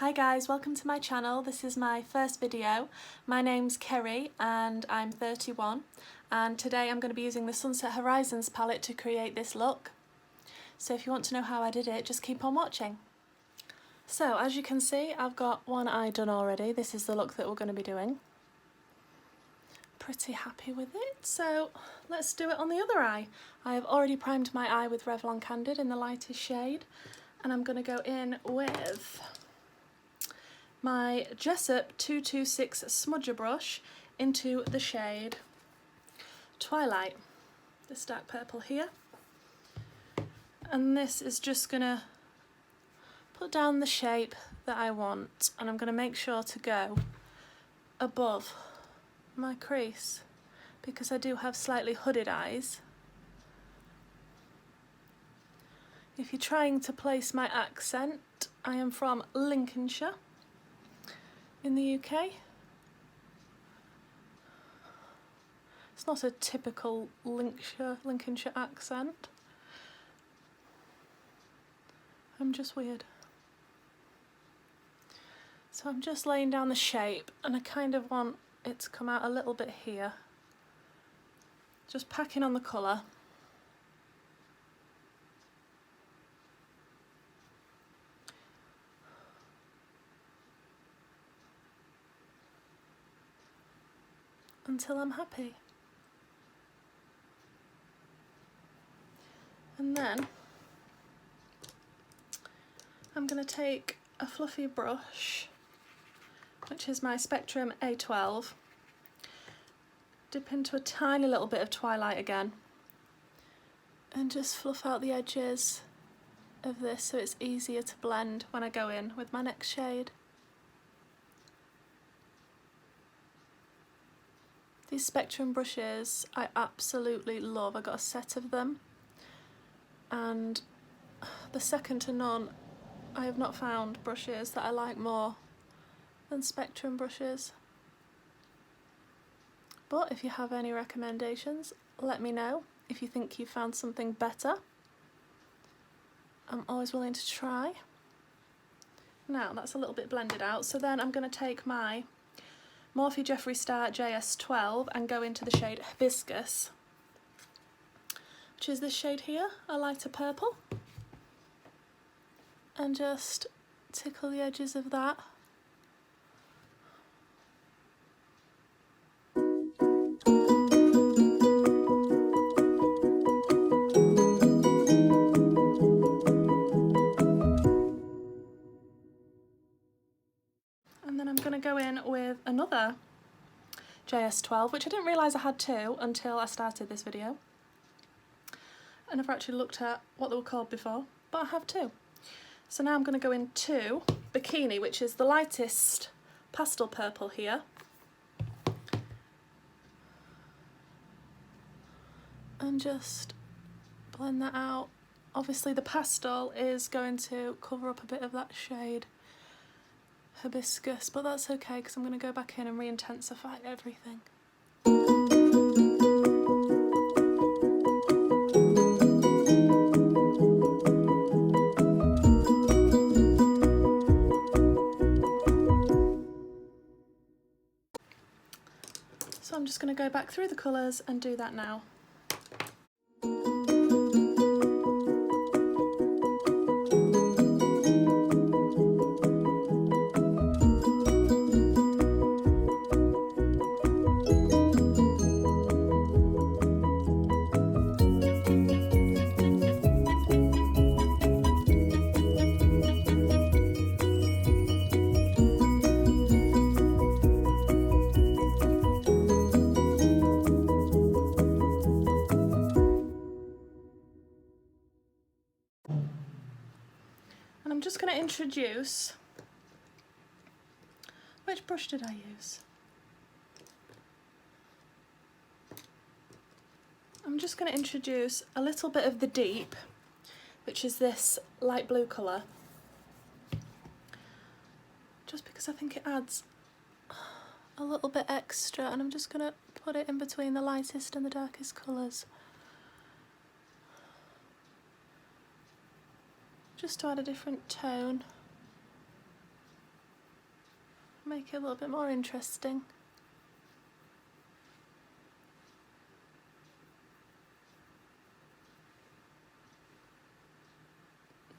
Hi guys, welcome to my channel. This is my first video. My name's Kerry and I'm 31 and today I'm going to be using the Sunset Horizons palette to create this look. So if you want to know how I did it, just keep on watching. So as you can see, I've got one eye done already. This is the look that we're going to be doing. Pretty happy with it, so let's do it on the other eye. I have already primed my eye with Revlon Candid in the lightest shade and I'm going to go in with my Jessup 226 smudger brush into the shade Twilight, this dark purple here, and this is just gonna put down the shape that I want, and I'm gonna make sure to go above my crease because I do have slightly hooded eyes. If you're trying to place my accent, I am from Lincolnshire in the UK. It's not a typical Lincolnshire accent. I'm just weird. So I'm just laying down the shape and I kind of want it to come out a little bit here. Just packing on the colour. Until I'm happy. And then I'm going to take a fluffy brush, which is my Spectrum A12, dip into a tiny little bit of Twilight again, and just fluff out the edges of this so it's easier to blend when I go in with my next shade. These Spectrum brushes I absolutely love. I got a set of them and the second to none. I have not found brushes that I like more than Spectrum brushes. But if you have any recommendations, let me know. If you think you've found something better, I'm always willing to try. Now that's a little bit blended out, so then I'm going to take my Morphe Jeffree Star JS12 and go into the shade Hibiscus, which is this shade here, a lighter purple, and just tickle the edges of that. And then I'm going to go in with another JS12, which I didn't realise I had two until I started this video. I never actually looked at what they were called before, but I have two. So now I'm going to go into Bikini, which is the lightest pastel purple here. And just blend that out. Obviously the pastel is going to cover up a bit of that shade Hibiscus, but that's okay because I'm going to go back in and re-intensify everything. So I'm just going to go back through the colours and do that now. And I'm just going to introduce, which brush did I use? I'm just going to introduce a little bit of the deep, which is this light blue colour, just because I think it adds a little bit extra, and I'm just going to put it in between the lightest and the darkest colours. just to add a different tone. make it a little bit more interesting.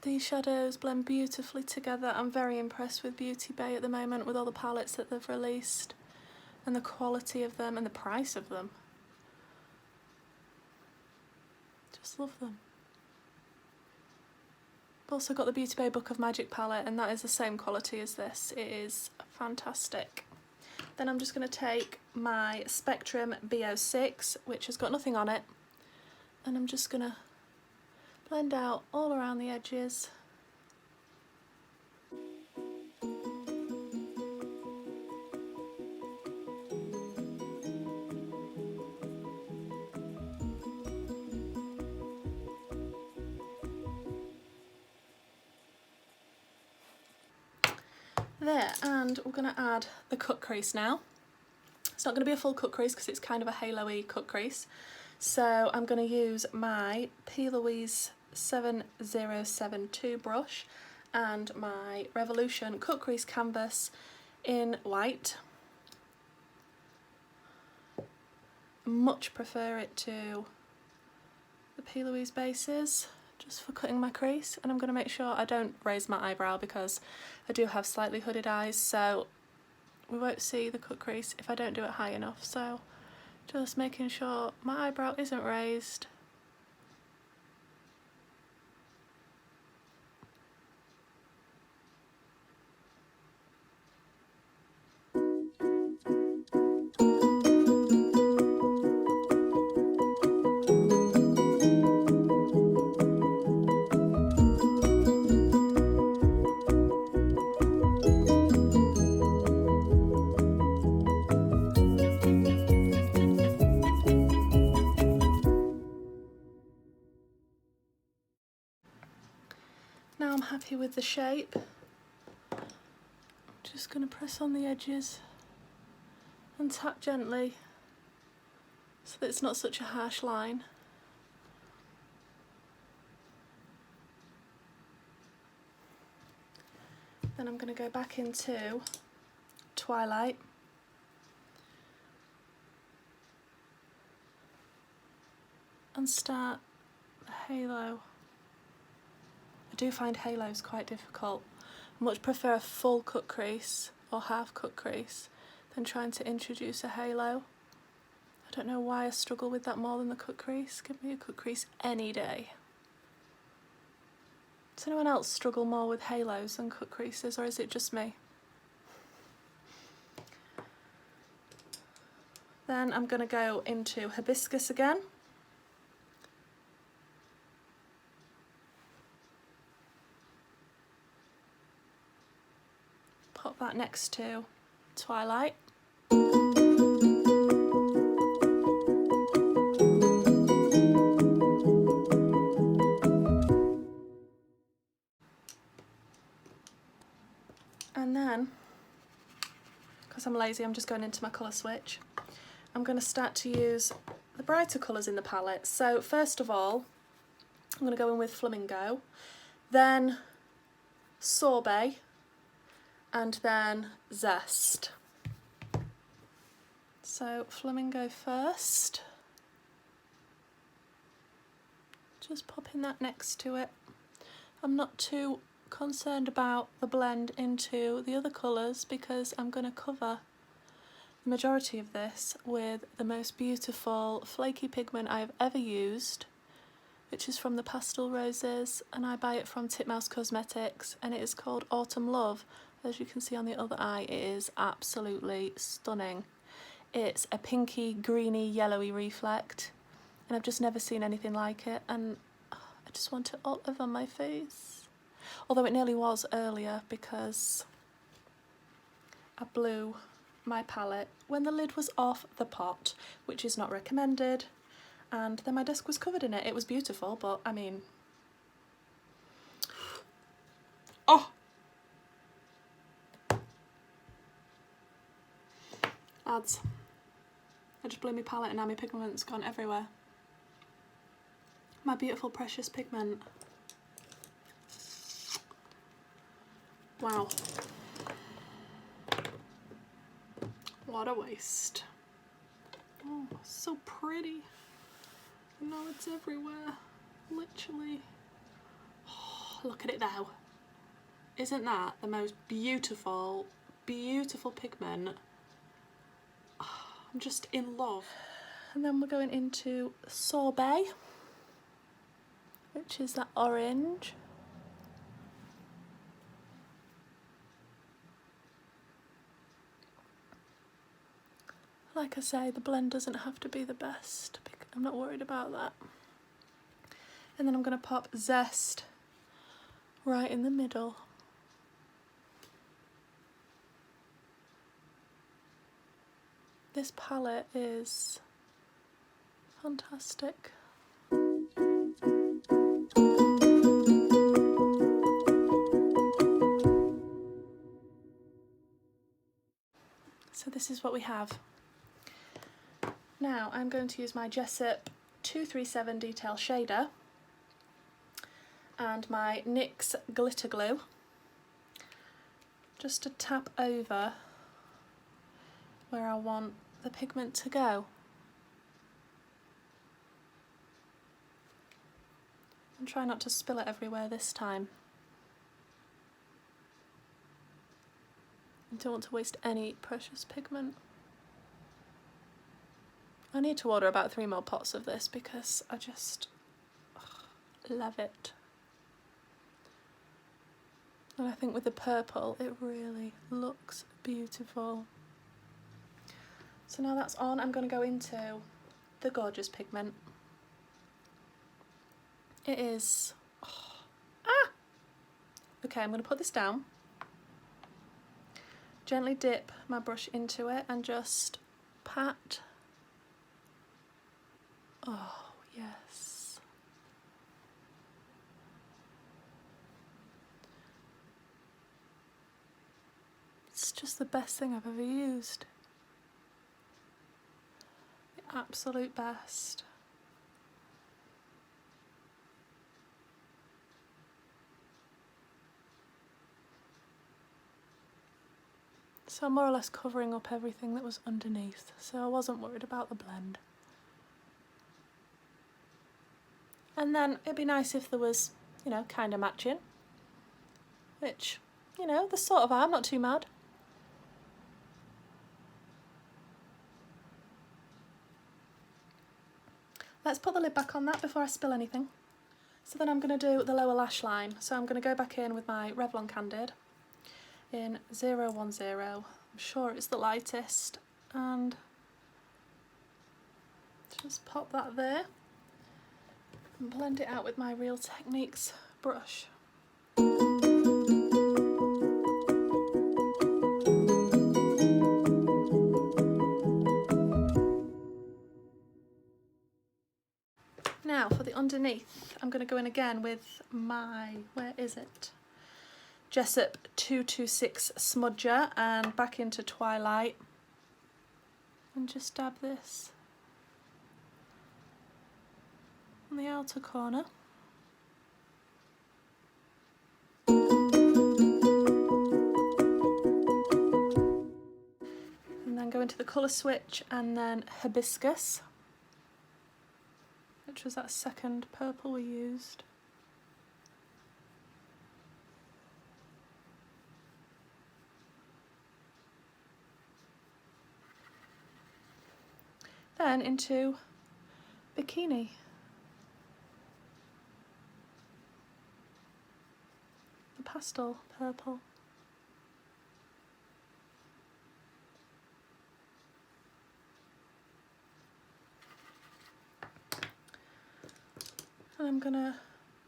These shadows blend beautifully together. I'm very impressed with Beautybay at the moment with all the palettes that they've released and the quality of them and the price of them. Just love them. I've also got the Beautybay Book of Magic palette, and that is the same quality as this. It is fantastic. Then I'm just going to take my Spectrum B06, which has got nothing on it, and I'm just going to blend out all around the edges. There, and we're going to add the cut crease now. It's not going to be a full cut crease because it's kind of a halo-y cut crease. So I'm going to use my P. Louise 7072 brush and my Revolution cut crease canvas in white. Much prefer it to the P. Louise bases, just for cutting my crease. And I'm going to make sure I don't raise my eyebrow because I do have slightly hooded eyes, so we won't see the cut crease if I don't do it high enough. So just making sure my eyebrow isn't raised. Now I'm happy with the shape. I'm just going to press on the edges and tap gently so that it's not such a harsh line. Then I'm going to go back into Twilight and start the halo. I do find halos quite difficult. I much prefer a full cut crease or half cut crease than trying to introduce a halo. I don't know why I struggle with that more than the cut crease. Give me a cut crease any day. Does anyone else struggle more with halos than cut creases, or is it just me? Then I'm going to go into Hibiscus again. Pop that next to Twilight. And then, because I'm lazy, I'm just going into my colour switch. I'm going to start to use the brighter colours in the palette. So first of all, I'm going to go in with Flamingo, then Sorbet, and then Zest. So Flamingo first. Just popping that next to it. I'm not too concerned about the blend into the other colours because I'm going to cover the majority of this with the most beautiful flaky pigment I have ever used, which is from the Pastel Roses, and I buy it from Titmouse Cosmetics, and it is called Autumn Love. As you can see on the other eye, it is absolutely stunning. It's a pinky, greeny, yellowy reflect, and I've just never seen anything like it, and I just want it all over my face. Although it nearly was earlier because I blew my palette when the lid was off the pot, which is not recommended, and then my desk was covered in it. It was beautiful, but I mean, oh! Lads, I just blew my palette and now my pigment's gone everywhere. My beautiful precious pigment. Wow. What a waste. Oh, so pretty. No, it's everywhere. Literally. Oh, look at it though. Isn't that the most beautiful, beautiful pigment? Oh, I'm just in love. And then we're going into Sorbet, which is that orange. Like I say, the blend doesn't have to be the best. I'm not worried about that. And then I'm going to pop Zest right in the middle. This palette is fantastic. So this is what we have. Now I'm going to use my Jessup 237 Detail Shader and my NYX Glitter Glue just to tap over where I want the pigment to go. And try not to spill it everywhere this time. I don't want to waste any precious pigment. I need to order about 3 more pots of this because I just love it. And I think with the purple it really looks beautiful. So now that's on, I'm going to go into the gorgeous pigment. It is... Okay, I'm going to put this down. Gently dip my brush into it and just pat. Oh, yes. It's just the best thing I've ever used. The absolute best. So I'm more or less covering up everything that was underneath, so I wasn't worried about the blend. And then it'd be nice if there was, you know, kind of matching, which, you know, the sort of are, I'm not too mad. Let's put the lid back on that before I spill anything. So then I'm going to do the lower lash line. So I'm going to go back in with my Revlon Candid in 010. I'm sure it's the lightest, and just pop that there and blend it out with my Real Techniques brush. Now for the underneath, I'm going to go in again with my, where is it? Jessup 226 Smudger and back into Twilight, and just dab this on the outer corner. And then go into the colour switch and then Hibiscus, which was that second purple we used. Then into Bikini. The pastel purple. And I'm gonna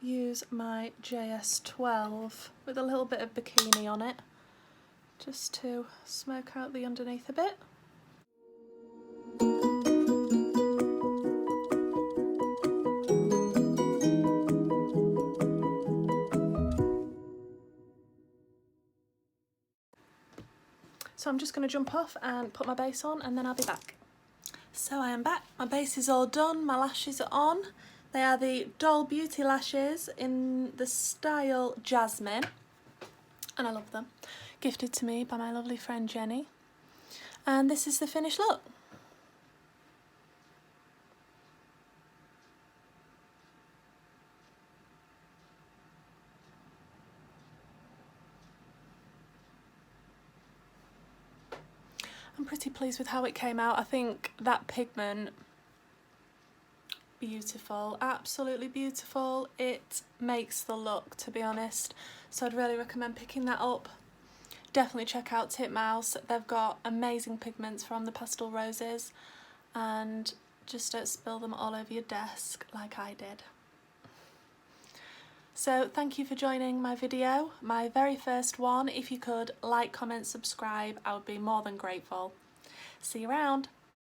use my JS12 with a little bit of Bikini on it, just to smoke out the underneath a bit. So I'm just going to jump off and put my base on, and then I'll be back. So I am back, my base is all done, my lashes are on. They are the Doll Beauty lashes in the style Jasmine, and I love them. Gifted to me by my lovely friend Jenny. And this is the finished look. I'm pretty pleased with how it came out. I think that pigment, beautiful, absolutely beautiful. It makes the look, to be honest. So I'd really recommend picking that up. Definitely check out Titmouse. They've got amazing pigments from the pastel roses, and just don't spill them all over your desk like I did. So thank you for joining my video, my very first one. If you could like, comment, subscribe, I would be more than grateful. See you around.